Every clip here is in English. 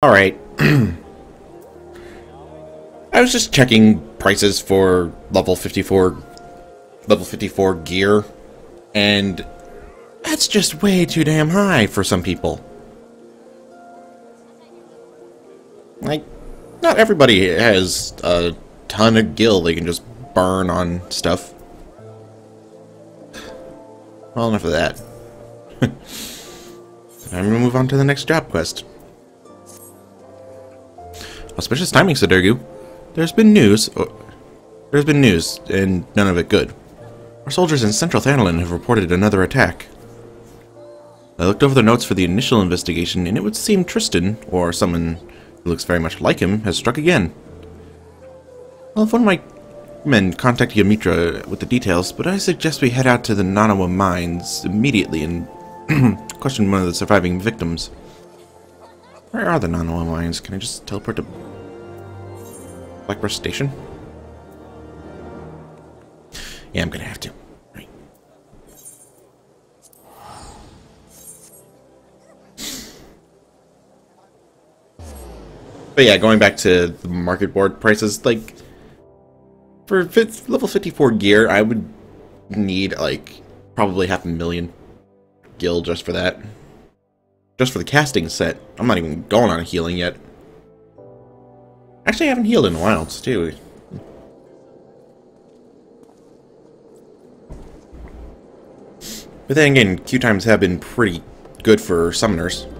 Alright. I was just checking prices for level 54 gear, and that's just way too damn high for some people. Like, not everybody has a ton of gil they can just burn on stuff. Well, enough of that. I'm gonna move on to the next job quest. Auspicious timing, Sudergu. There's been news, and none of it good. Our soldiers in Central Thanalan have reported another attack. I looked over the notes for the initial investigation, and it would seem Tristan, or someone who looks very much like him, has struck again. Well, if one of my men contact Yamitra with the details, but I suggest we head out to the Nanawa mines immediately and question one of the surviving victims. Where are the Nanawa mines? Can I just teleport to Blackbird Station? Yeah, I'm gonna have to. Right. But yeah, going back to the market board prices, like, for level 54 gear, I would need, like, probably 500,000 gil just for that. Just for the casting set. I'm not even going on a healing yet. Actually, I haven't healed in a while, too. But then again, queue times have been pretty good for summoners.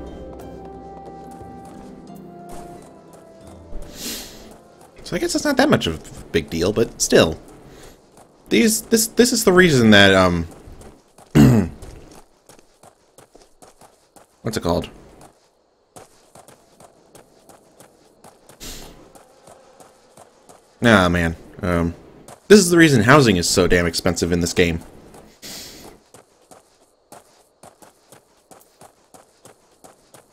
So I guess it's not that much of a big deal, but still. This is the reason that, what's it called? Nah, man. This is the reason housing is so damn expensive in this game.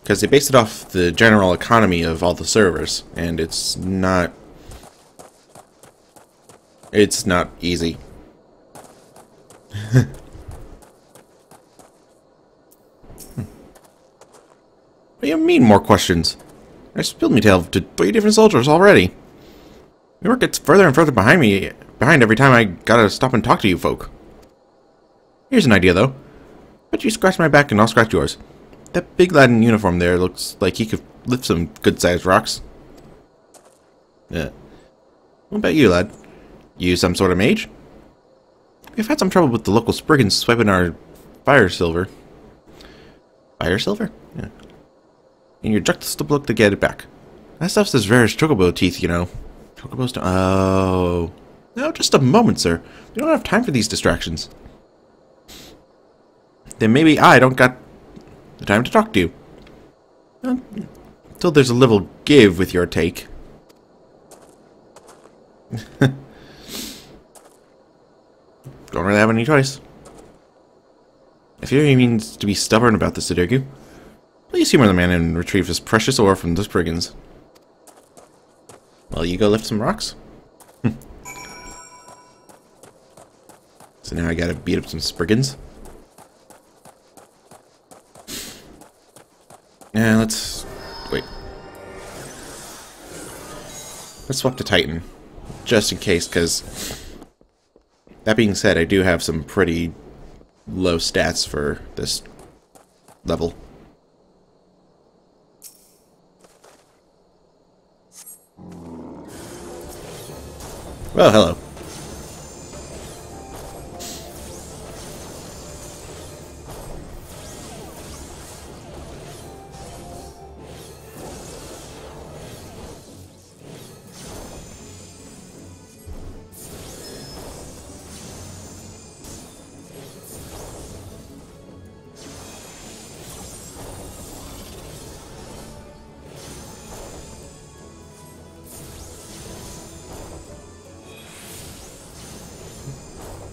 Because they based it off the general economy of all the servers, and it's not easy. What do you mean, more questions? I spilled me tale to 3 different soldiers already. Your work gets further and further behind every time I gotta stop and talk to you folk. Here's an idea, though. Bet you scratch my back and I'll scratch yours. That big lad in uniform there looks like he could lift some good-sized rocks. Yeah. What about you, lad? You some sort of mage? We've had some trouble with the local Spriggans swiping our fire silver. Fire silver? Yeah. And you're just look to get it back. That stuff's as rare as chocobo teeth, you know. Chocobos don't... Oh. No, just a moment, sir. We don't have time for these distractions. Then maybe I don't got the time to talk to you. Until there's a little give with your take. Don't really have any choice. If he means to be stubborn about this, Sudergu, please humor the man and retrieve his precious ore from those brigands. Well, you go lift some rocks? So now I gotta beat up some Spriggans. Yeah, let's... wait. Let's swap to Titan. Just in case, because... That being said, I do have some pretty low stats for this level. Well, hello.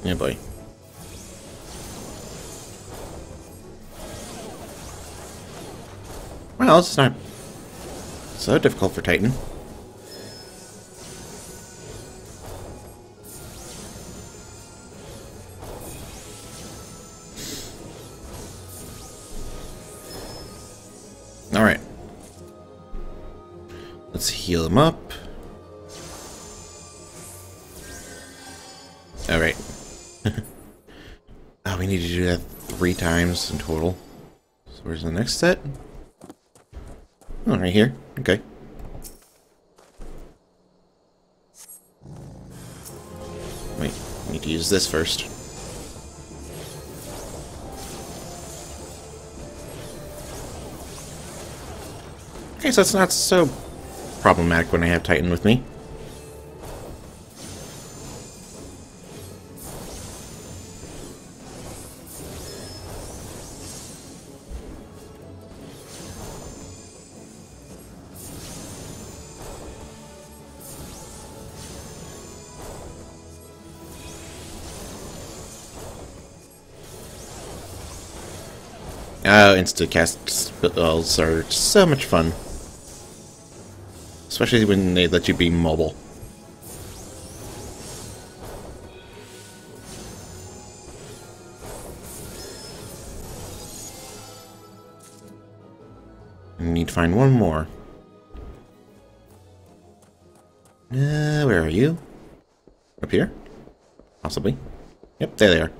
Yeah, boy. Well, it's not so difficult for Titan. Alright. Let's heal him up. Alright. Oh, we need to do that 3 times in total. So where's the next set? Oh, right here. Okay. Wait, I need to use this first. Okay, so it's not so problematic when I have Titan with me. Oh, insta-cast spells are so much fun. Especially when they let you be mobile. I need to find one more. Where are you? Up here? Possibly. Yep, there they are.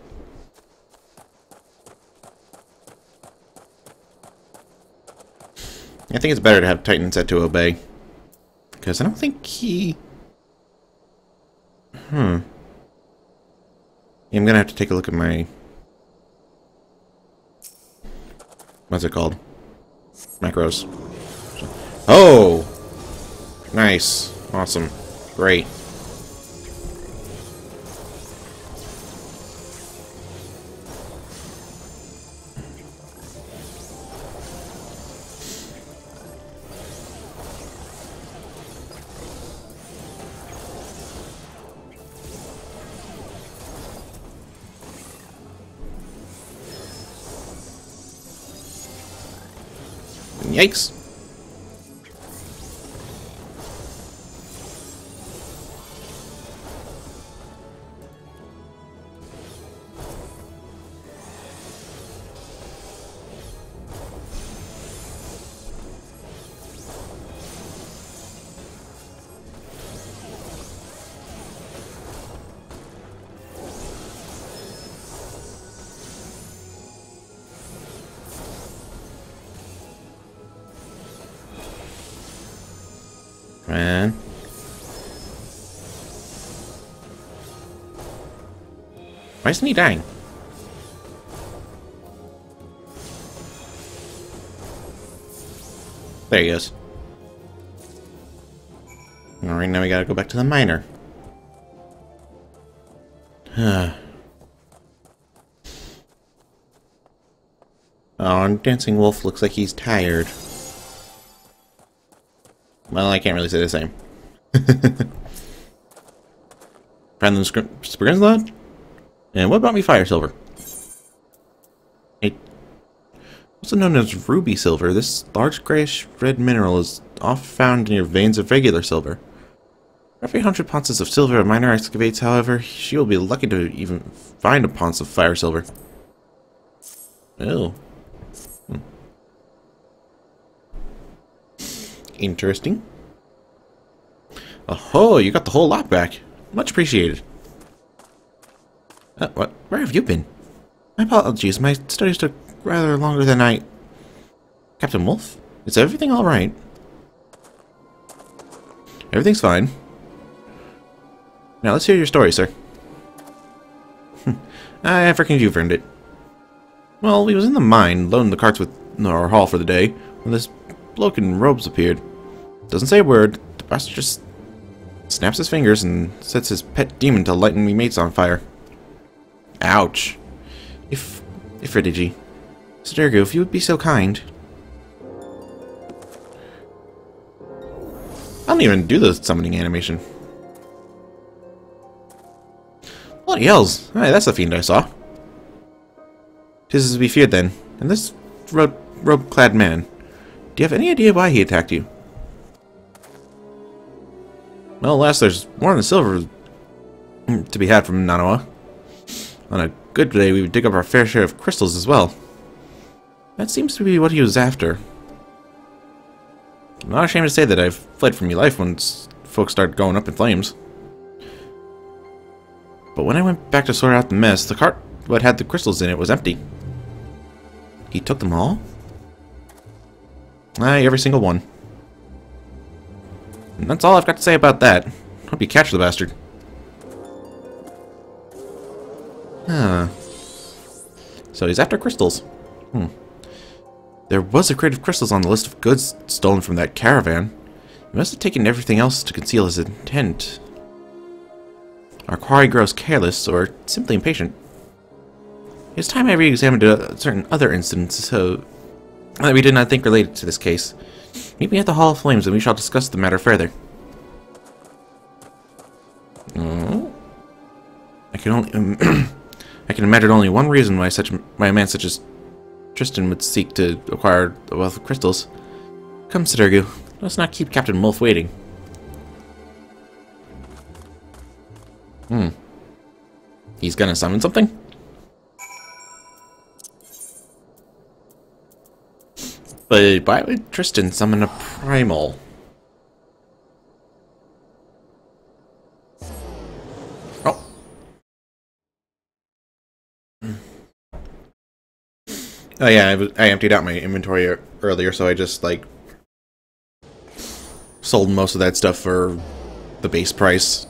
I think it's better to have Titan set to obey. Because I don't think he... Yeah, I'm gonna have to take a look at my... What's it called? Macros. Oh! Nice. Awesome. Great. Yikes. Man. Why isn't he dying? There he goes. Alright, now we gotta go back to the miner. Oh, and Dancing Wolf looks like he's tired. Well, I can't really say the same. Find them Springs Lodge? And what about me Fire Silver? Also known as Ruby Silver, this large grayish red mineral is often found near veins of regular silver. For every 100 ponces of silver a miner excavates, however, she will be lucky to even find a ponce of Fire Silver. Oh. Interesting. Oh, you got the whole lot back. Much appreciated. What? Where have you been? My apologies. My studies took rather longer than I... Captain Wolf? Is everything alright? Everything's fine. Now let's hear your story, sir. I reckon you've earned it. Well, we was in the mine, loading the carts with our haul for the day, when this bloke in robes appeared. Doesn't say a word. The bastard just snaps his fingers and sets his pet demon to lighten me mates on fire. Ouch. Ifridigi. Sir Dergo, if you would be so kind. I don't even do the summoning animation. Bloody hells. Hey, that's the fiend I saw. 'Tis as we feared then. And this robe-clad man. Do you have any idea why he attacked you? Well, alas, there's more than silver to be had from Nanawa. On a good day, we would dig up our fair share of crystals as well. That seems to be what he was after. I'm not ashamed to say that I've fled from your life once folks started going up in flames. But when I went back to sort out the mess, the cart what had the crystals in it was empty. He took them all? Aye, every single one. And that's all I've got to say about that. Hope you catch the bastard. Huh. So he's after crystals. There was a crate of crystals on the list of goods stolen from that caravan. He must have taken everything else to conceal his intent. Our quarry grows careless, or simply impatient. It's time I re-examined certain other incidents, so that we did not think related to this case. Meet me at the Hall of Flames, and we shall discuss the matter further. Oh. I can imagine only one reason why a man such as Tristan would seek to acquire a wealth of crystals. Come, Sidergu, let's not keep Captain Wolf waiting. He's gonna summon something? But why would Tristan summon a primal? Oh. Oh yeah, I emptied out my inventory earlier, so I just, like, sold most of that stuff for the base price.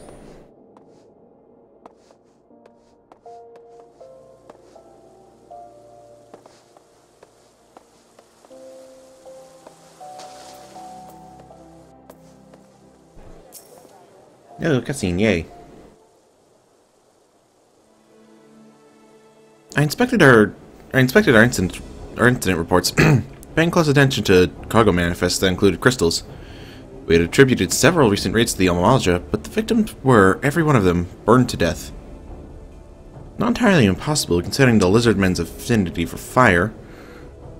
Oh, cutscene, yay. I inspected our incident reports, paying close attention to cargo manifests that included crystals. We had attributed several recent raids to the Almalaja, but the victims were, every one of them, burned to death. Not entirely impossible, considering the lizardmen's affinity for fire,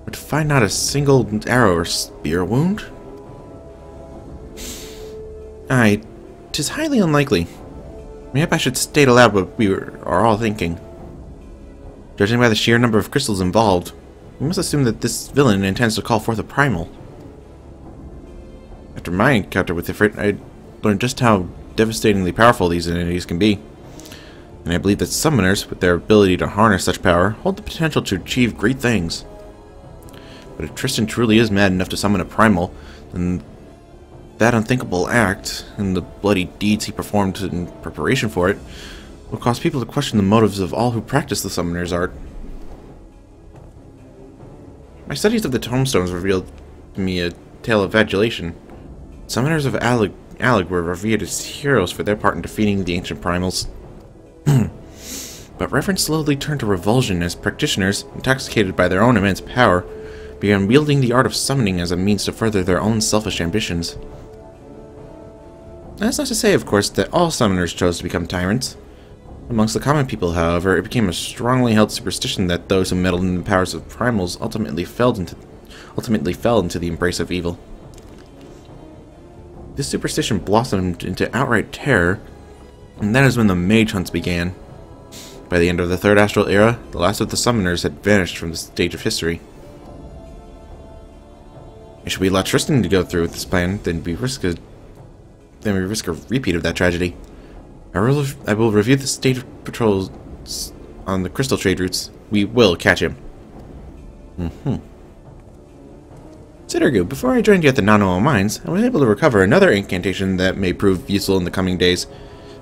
but to find not a single arrow or spear wound? Tis highly unlikely. Maybe I should state aloud what we are all thinking. Judging by the sheer number of crystals involved, we must assume that this villain intends to call forth a primal. After my encounter with Ifrit, I learned just how devastatingly powerful these entities can be. And I believe that summoners, with their ability to harness such power, hold the potential to achieve great things. But if Tristan truly is mad enough to summon a primal, then that unthinkable act, and the bloody deeds he performed in preparation for it, will cause people to question the motives of all who practice the summoner's art. My studies of the tombstones revealed to me a tale of adulation. Summoners of Alleg were revered as heroes for their part in defeating the ancient primals. But reverence slowly turned to revulsion as practitioners, intoxicated by their own immense power, began wielding the art of summoning as a means to further their own selfish ambitions. That's not to say, of course, that all summoners chose to become tyrants. Amongst the common people, however, it became a strongly held superstition that those who meddled in the powers of primals ultimately fell into the embrace of evil. This superstition blossomed into outright terror, and that is when the mage hunts began. By the end of the Third Astral Era, the last of the summoners had vanished from the stage of history. Should we allow Tristan to go through with this plan, then we risk a repeat of that tragedy. I will review the state of patrols on the crystal trade routes. We will catch him. Sidergu, before I joined you at the Nano Mines, I was able to recover another incantation that may prove useful in the coming days.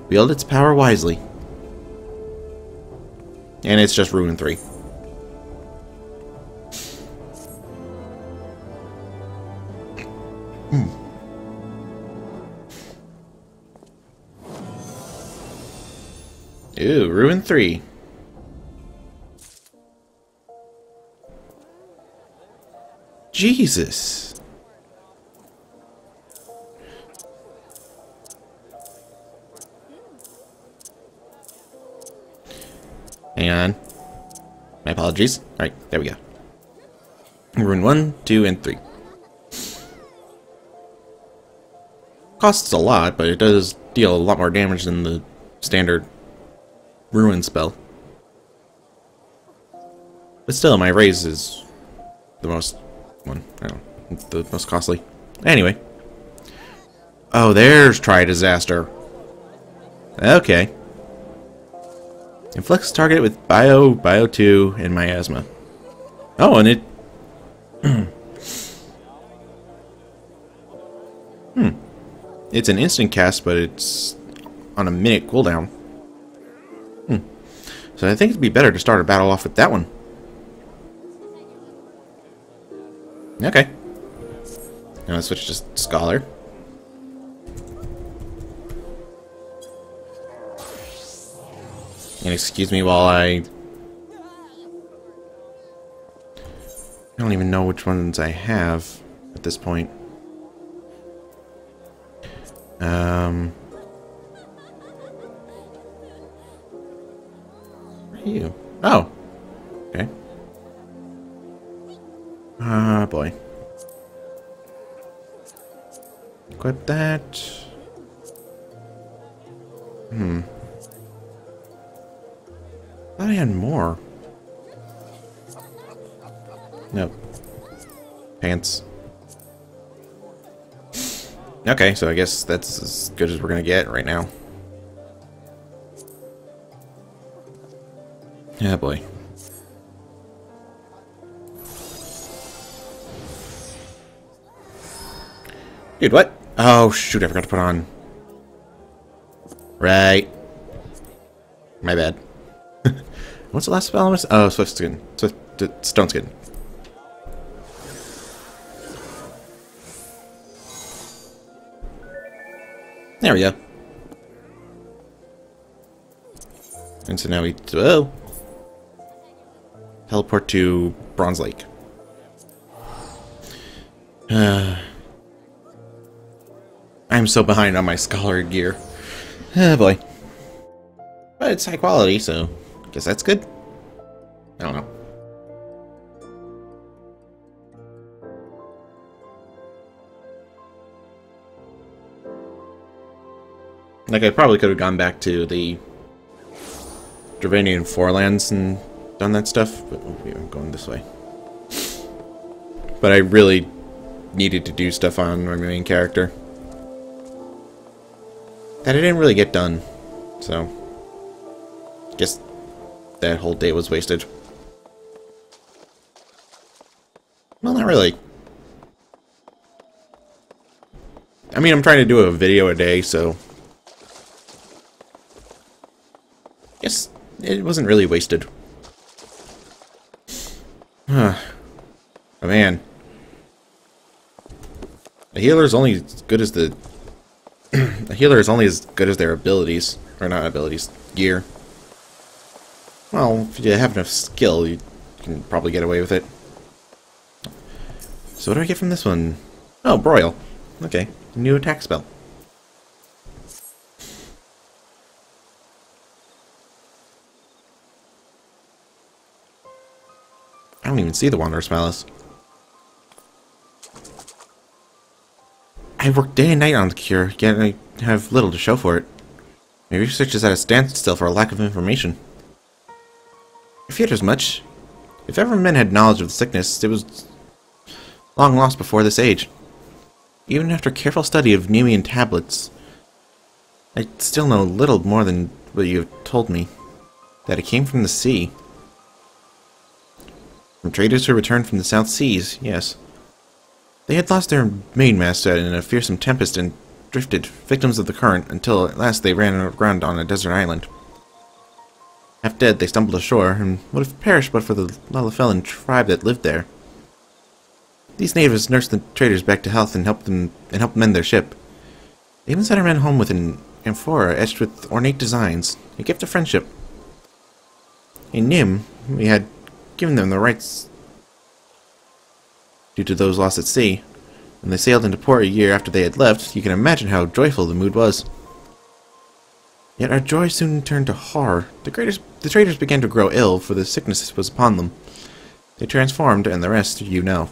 Wield its power wisely. And it's just Ruin 3. Ooh, Ruin 3. Jesus. Hang on. My apologies. Alright, there we go. Ruin 1, 2, and 3. Costs a lot, but it does deal a lot more damage than the standard Ruin spell. But still, my raise is the most the most costly. Anyway. Oh, there's Try Disaster. Okay. Inflicts target with Bio 2, and Miasma. Oh, and it... It's an instant cast, but it's on a minute cooldown. So I think it'd be better to start a battle off with that one. Okay. Now let's switch to Scholar. And excuse me while I don't even know which ones I have at this point. Where are you? Oh. Okay. Ah, boy. Equip that. Thought I had more. Nope. Pants. Okay, so I guess that's as good as we're gonna get right now. Yeah, boy. Dude, what? Oh, shoot, I forgot to put on. Right. My bad. What's the last spell I was? Oh, Swift Skin. Stone Skin. There we go. And so now we teleport to Bronze Lake. I'm so behind on my Scholar gear. Oh boy. But it's high quality, so I guess that's good. I don't know. Like, I probably could have gone back to the Dravanian Forelands and done that stuff, but I'm going this way. But I really needed to do stuff on my main character that I didn't really get done, so I guess that whole day was wasted. Well, not really. I mean, I'm trying to do a video a day, so I guess it wasn't really wasted. Oh man. A healer is only as good as the a healer is only as good as their abilities, or not abilities, gear. Well, if you have enough skill, you can probably get away with it. So what do I get from this one? Oh, Broil. Okay, new attack spell. I don't even see the Wanderer's Palace. I worked day and night on the cure, yet I have little to show for it. My research is at a standstill for a lack of information. I feared as much. If ever men had knowledge of the sickness, it was long lost before this age. Even after careful study of Nemean tablets, I still know little more than what you have told me. That it came from the sea. From traders who returned from the South Seas, yes. They had lost their mainmast in a fearsome tempest and drifted, victims of the current, until at last they ran aground on a desert island. Half dead, they stumbled ashore, and would have perished but for the Lalafellan tribe that lived there. These natives nursed the traders back to health and helped mend their ship. They even sent our men home with an amphora etched with ornate designs, a gift of friendship. In Nim, we had given them the rights due to those lost at sea. When they sailed into port a year after they had left, you can imagine how joyful the mood was. Yet our joy soon turned to horror. The traders began to grow ill, for the sickness was upon them. They transformed, and the rest you know.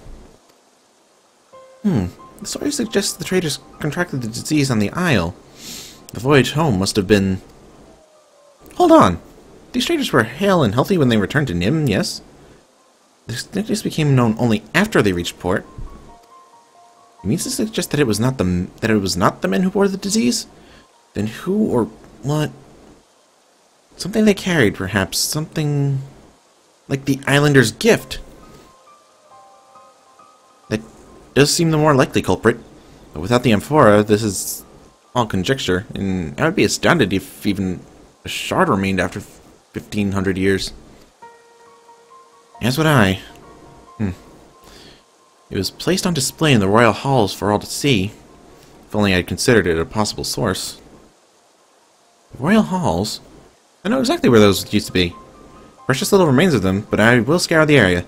The story suggests the traders contracted the disease on the Isle. The voyage home must have been... Hold on! These traders were hale and healthy when they returned to Nim, yes? The sickness became known only after they reached port. It means to suggest that it was not the men who bore the disease? Then who or what? Something they carried, perhaps. Something like the islander's gift. That does seem the more likely culprit. But without the amphora, this is all conjecture, and I would be astounded if even a shard remained after 1,500 years. As would I. It was placed on display in the royal halls for all to see. If only I had considered it a possible source. Royal halls? I know exactly where those used to be. Precious little remains of them, but I will scour the area.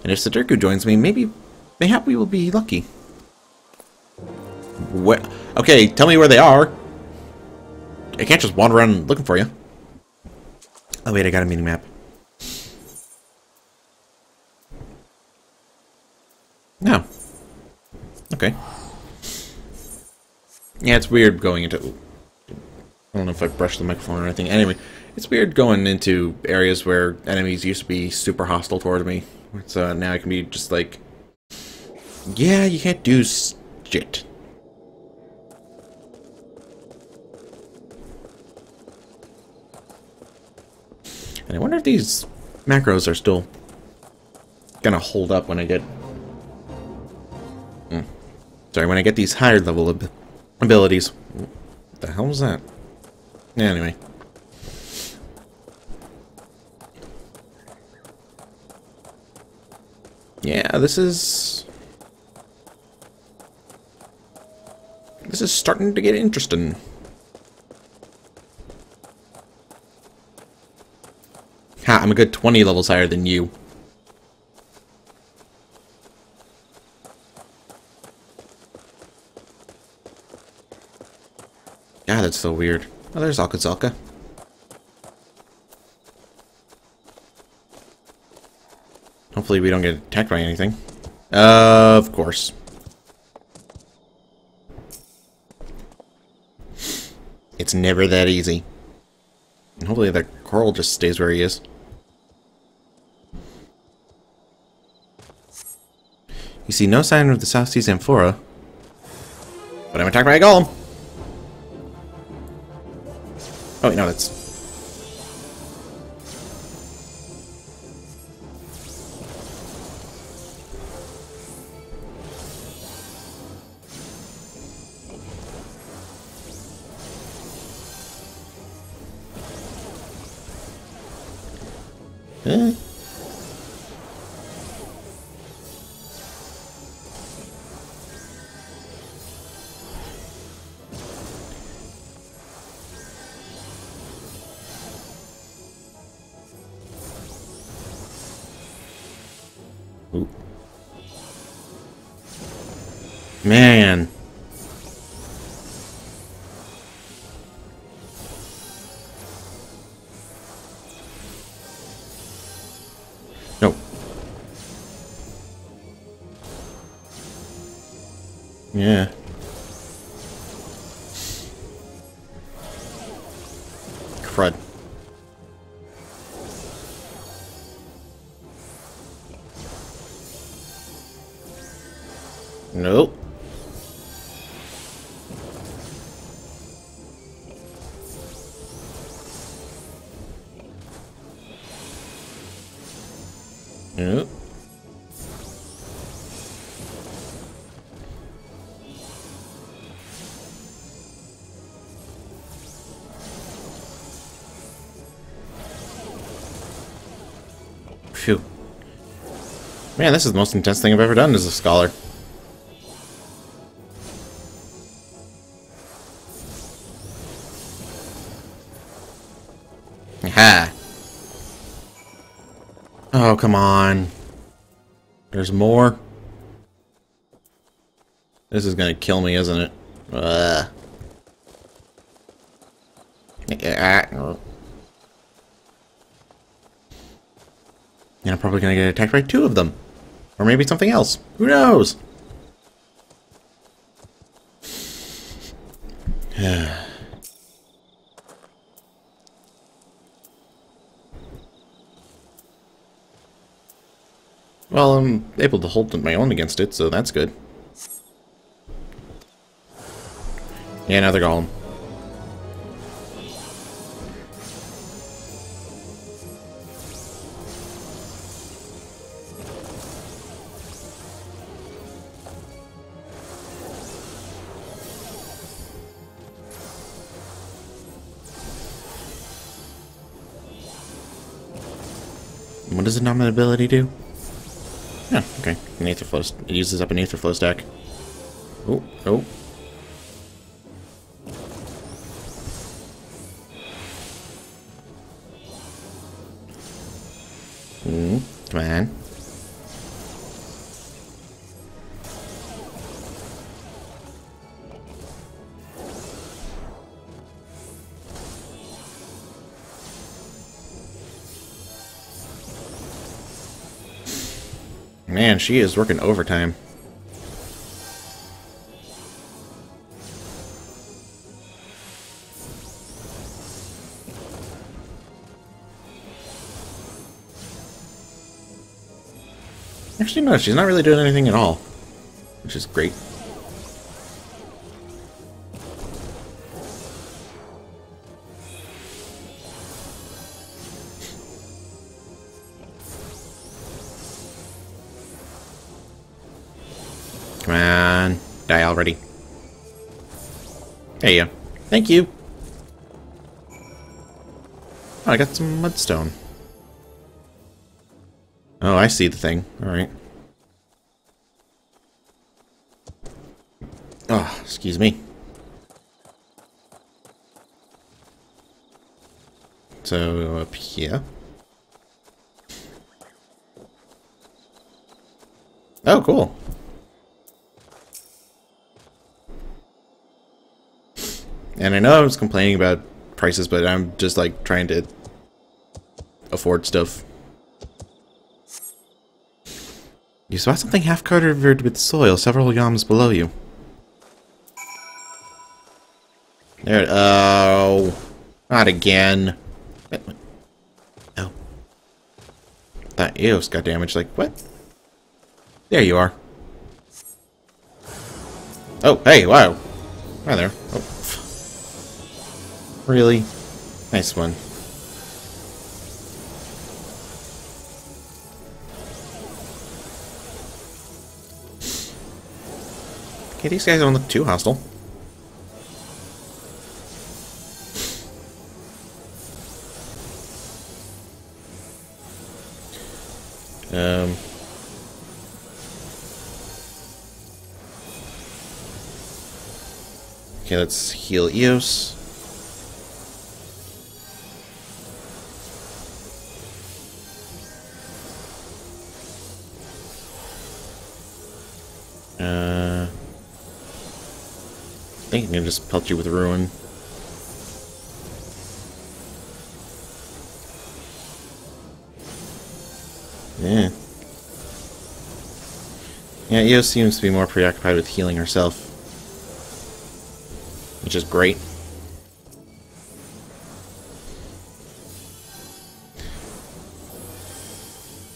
And if Sadurku joins me, mayhap we will be lucky. What? Okay, tell me where they are. I can't just wander around looking for you. Oh wait, I got a mini map. No. Okay. Yeah, it's weird going into... I don't know if I brushed the microphone or anything. Anyway, it's weird going into areas where enemies used to be super hostile toward me. So now I can be just like... Yeah, you can't do shit. And I wonder if these macros are still gonna hold up when I get... Sorry, when I get these higher level abilities. What the hell was that? Yeah, anyway. Yeah, this is starting to get interesting. Ha, I'm a good 20 levels higher than you. God, that's so weird. Oh, there's Alcazalca. Hopefully we don't get attacked by anything. Of course. It's never that easy. And hopefully that coral just stays where he is. You see no sign of the South Seas amphora. But I'm attacked by a golem. Oh, wait, no, that's... Ooh. Man. No. Yeah. Crud. Nope. Nope. Phew. Man, this is the most intense thing I've ever done as a scholar. Ha! Oh, come on. There's more? This is gonna kill me, isn't it? And I'm probably gonna get attacked by 2 of them. Or maybe something else. Who knows? Well, I'm able to hold my own against it, so that's good. Yeah, another golem. What does the dominant ability do? Oh, okay. An Aether Flow. It uses up an Aether Flow stack. Oh, oh. Come on. Man, she is working overtime. Actually, no, she's not really doing anything at all, which is great. Come on, die already. There you go. Thank you. Oh, I got some mudstone. Oh, I see the thing. Alright. Oh, excuse me. So, up here. Oh, cool. And I know I was complaining about prices, but I'm just, like, trying to afford stuff. You spot something half covered with soil several yams below you. There. Oh. Not again. Oh. That EOS got damaged. Like, what? There you are. Oh, hey, wow. Hi there. Oh. Really? Nice one. Okay, these guys don't look too hostile. Okay, let's heal EOS. I think I can just pelt you with Ruin. Yeah. Yeah, EOS seems to be more preoccupied with healing herself. Which is great.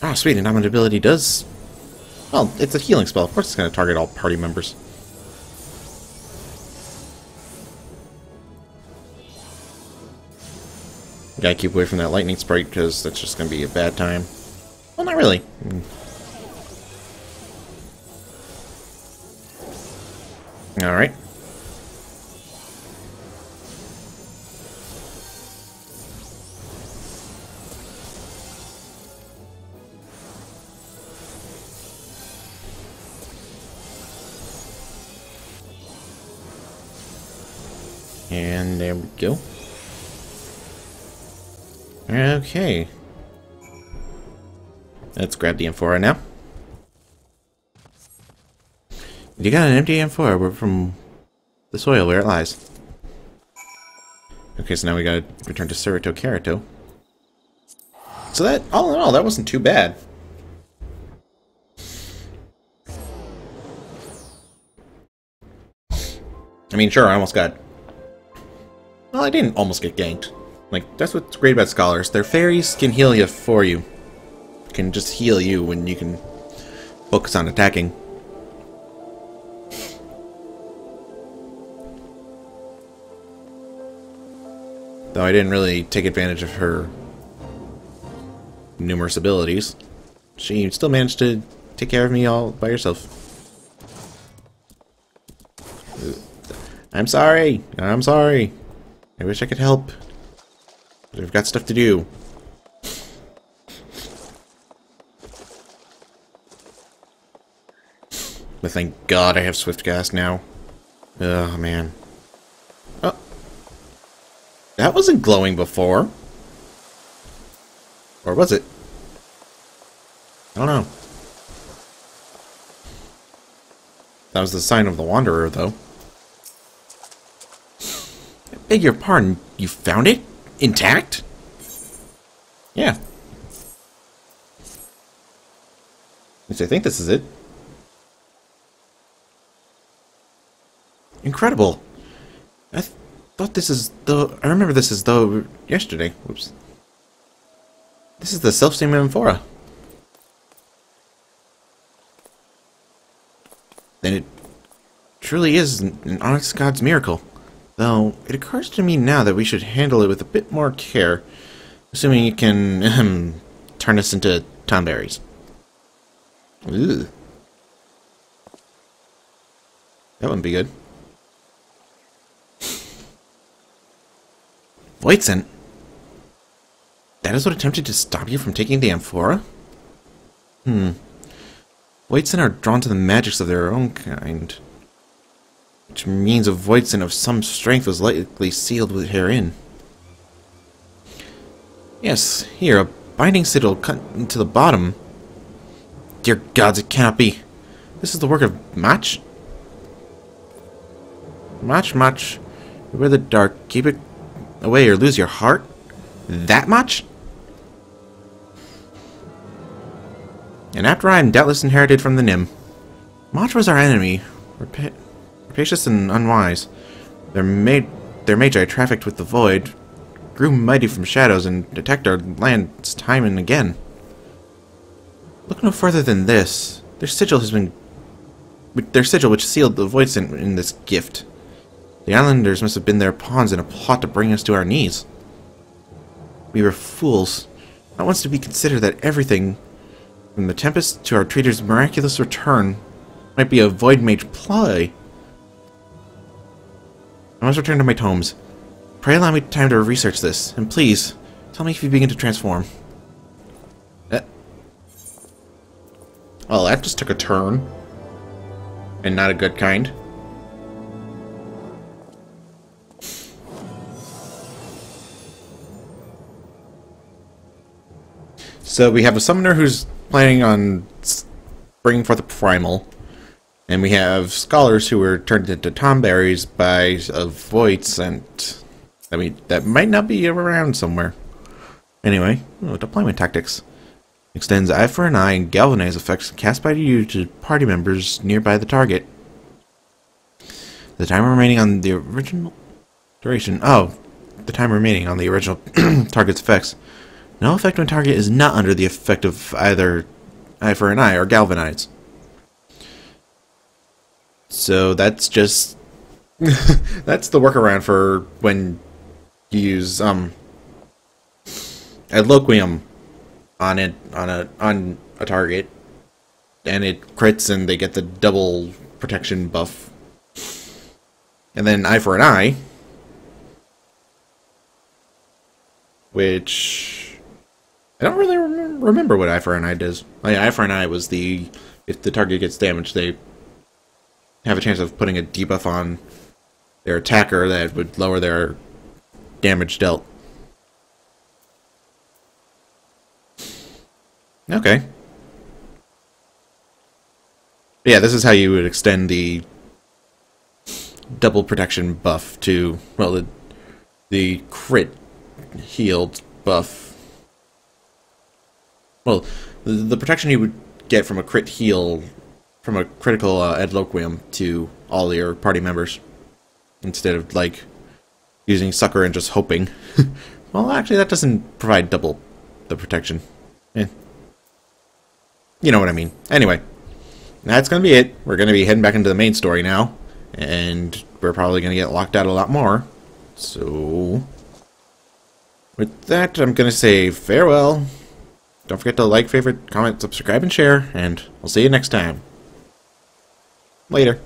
Oh, sweet. And dominant ability does... Well, it's a healing spell. Of course it's going to target all party members. Gotta keep away from that lightning sprite, because that's just going to be a bad time. Well, not really. Alright. And there we go. Okay. Let's grab the amphora now. You got an empty amphora from the soil where it lies. Okay, so now we gotta return to Cerrito Carito. So that, all in all, that wasn't too bad. I mean, sure, I almost got... Well, I didn't almost get ganked. Like, that's what's great about scholars. Their fairies can heal you for you. Can just heal you when you can focus on attacking. Though I didn't really take advantage of her numerous abilities. She still managed to take care of me all by herself. I'm sorry. I'm sorry. I wish I could help. But I've got stuff to do. But thank God I have Swift Gas now. Oh, man. Oh. That wasn't glowing before. Or was it? I don't know. That was the sign of the Wanderer, though. I beg your pardon, you found it? Intact? Yeah. At least I think this is it. Incredible. I thought this is the... I remember this as though yesterday. Whoops. This is the self-same amphora. Then it truly is an honest God's miracle. Though, it occurs to me now that we should handle it with a bit more care. Assuming it can, turn us into tomberries. Ooh. That wouldn't be good. Voidsent? That is what attempted to stop you from taking the amphora? Voidsent are drawn to the magics of their own kind. Which means a Voidsent of some strength was likely sealed with herein. Yes, here, a binding sigil cut into the bottom. Dear gods, it cannot be. This is the work of Mach? Mach. Beware the dark. Keep it away or lose your heart? That much? An apt rhyme doubtless inherited from the Nim. Mach was our enemy. Rapacious and unwise. Their magi trafficked with the void, grew mighty from shadows, and attacked our lands time and again. Look no further than this. Their sigil which sealed the Voidsent in this gift. The islanders must have been their pawns in a plot to bring us to our knees. We were fools, not once to be considered that everything, from the Tempest to our trader's miraculous return, might be a Void Mage ploy. I must return to my tomes. Pray allow me time to research this, and please, tell me if you begin to transform. Well, that just took a turn. And not a good kind. So we have a summoner who's planning on bringing forth a primal. And we have scholars who were turned into tomberries by a Voidsent. I mean, that might not be around somewhere. Anyway, deployment tactics. Extends eye for an eye and galvanize effects cast by you to party members nearby the target. The time remaining on the original duration. Oh, the time remaining on the original target's effects. No effect when target is not under the effect of either eye for an eye or galvanize. So that's just that's the workaround for when you use Adloquium on a target, and it crits and they get the double protection buff. And then eye for an eye, which I don't really remember what eye for an eye does. Eye for an eye was if the target gets damaged, they have a chance of putting a debuff on their attacker that would lower their damage dealt. Okay. Yeah, this is how you would extend the double protection buff to, well, the crit healed buff. Well, the protection you would get from a crit heal, from a critical Adloquium to all your party members, instead of, like, using Succor and just hoping. Well, actually, that doesn't provide double the protection. Eh. You know what I mean. Anyway, that's going to be it. We're going to be heading back into the main story now, and we're probably going to get locked out a lot more. So, With that, I'm going to say farewell. Don't forget to like, favorite, comment, subscribe, and share, and I'll see you next time. Later.